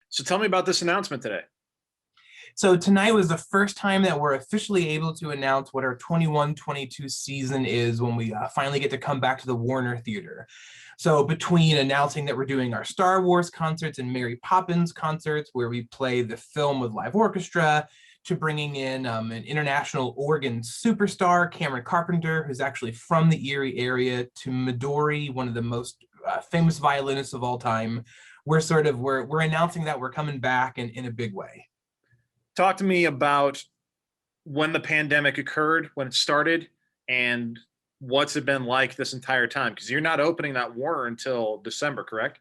So tell me about this announcement today. So tonight was the first time that we're officially able to announce what our 21-22 season is when we finally get to come back to the Warner Theater. So between announcing that we're doing our Star Wars concerts and Mary Poppins concerts, where we play the film with live orchestra, to bringing in an international organ superstar, Cameron Carpenter, who's actually from the Erie area, to Midori, one of the most famous violinists of all time. We're announcing that we're coming back in a big way. Talk to me about when the pandemic occurred, when it started, and what's it been like this entire time? Because you're not opening that Warner until December, correct?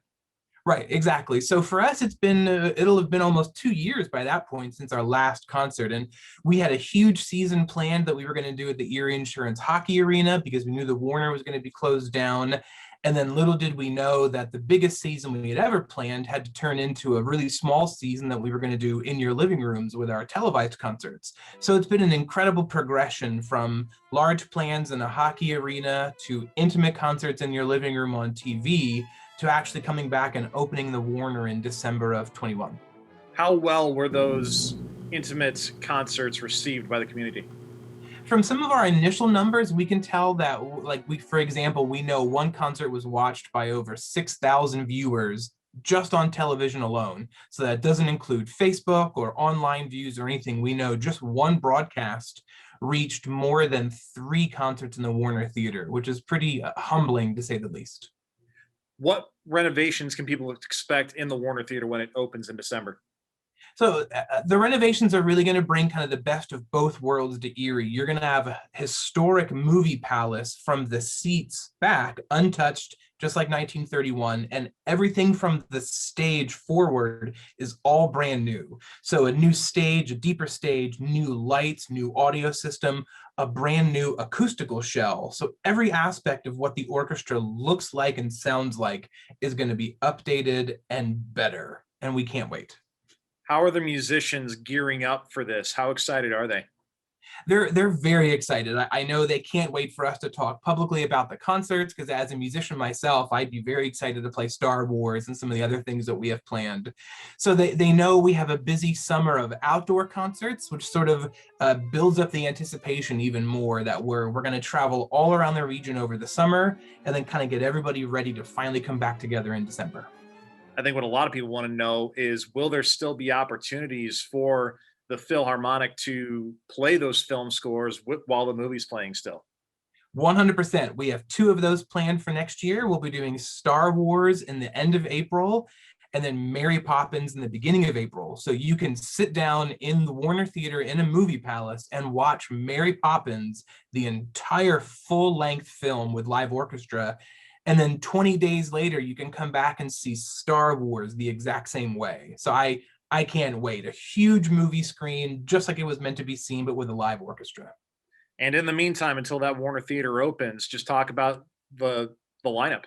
Right, exactly. So for us, it'll have been almost 2 years by that point since our last concert. And we had a huge season planned that we were going to do at the Erie Insurance Hockey Arena because we knew the Warner was going to be closed down. And then little did we know that the biggest season we had ever planned had to turn into a really small season that we were going to do in your living rooms with our televised concerts. So it's been an incredible progression from large plans in a hockey arena to intimate concerts in your living room on TV to actually coming back and opening the Warner in December of 21. How well were those intimate concerts received by the community? From some of our initial numbers, we can tell that, for example, we know one concert was watched by over 6,000 viewers just on television alone. So that doesn't include Facebook or online views or anything. We know just one broadcast reached more than 3 concerts in the Warner Theater, which is pretty humbling to say the least. What renovations can people expect in the Warner Theater when it opens in December? So the renovations are really going to bring kind of the best of both worlds to Erie. You're going to have a historic movie palace from the seats back, untouched, just like 1931, and everything from the stage forward is all brand new. So a new stage, a deeper stage, new lights, new audio system, a brand new acoustical shell. So every aspect of what the orchestra looks like and sounds like is going to be updated and better, and we can't wait. How are the musicians gearing up for this? How excited are they? They're very excited. I know they can't wait for us to talk publicly about the concerts because as a musician myself, I'd be very excited to play Star Wars and some of the other things that we have planned. So they know we have a busy summer of outdoor concerts, which sort of builds up the anticipation even more that we're going to travel all around the region over the summer and then kind of get everybody ready to finally come back together in December. I think what a lot of people want to know is, will there still be opportunities for the Philharmonic to play those film scores while the movie's playing still? 100%. We have 2 of those planned for next year. We'll be doing Star Wars in the end of April and then Mary Poppins in the beginning of April. So you can sit down in the Warner Theater in a movie palace and watch Mary Poppins, the entire full-length film with live orchestra. And then 20 days later, you can come back and see Star Wars the exact same way. So I can't wait. A huge movie screen, just like it was meant to be seen, but with a live orchestra. And in the meantime, until that Warner Theater opens, just talk about the lineup.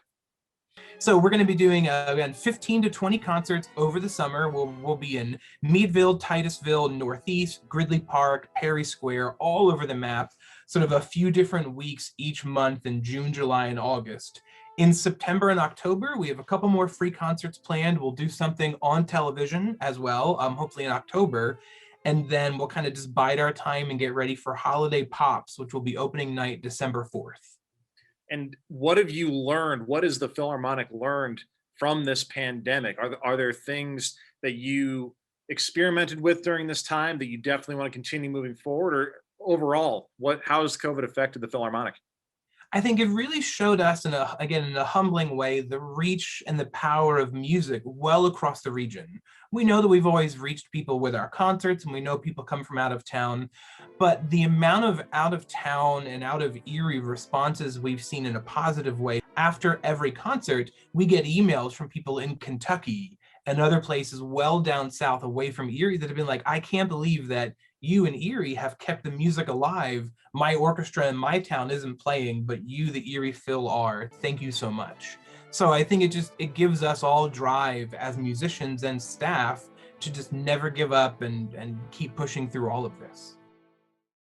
So we're going to be doing again 15 to 20 concerts over the summer. We'll be in Meadville, Titusville, Northeast, Gridley Park, Perry Square, all over the map. Sort of a few different weeks each month in June, July, and August. In September and October, we have a couple more free concerts planned. We'll do something on television as well, hopefully in October. And then we'll kind of just bide our time and get ready for Holiday Pops, which will be opening night December 4th. And what have you learned? What has the Philharmonic learned from this pandemic? Are there things that you experimented with during this time that you definitely want to continue moving forward? Or overall, how has COVID affected the Philharmonic? I think it really showed us in a humbling way, the reach and the power of music well across the region. We know that we've always reached people with our concerts and we know people come from out of town, but the amount of out of town and out of Erie responses we've seen in a positive way. After every concert, we get emails from people in Kentucky and other places well down south away from Erie that have been like, I can't believe that you and Erie have kept the music alive. My orchestra in my town isn't playing, but you, the Erie Phil, are. Thank you so much. So I think it gives us all drive as musicians and staff to just never give up and keep pushing through all of this.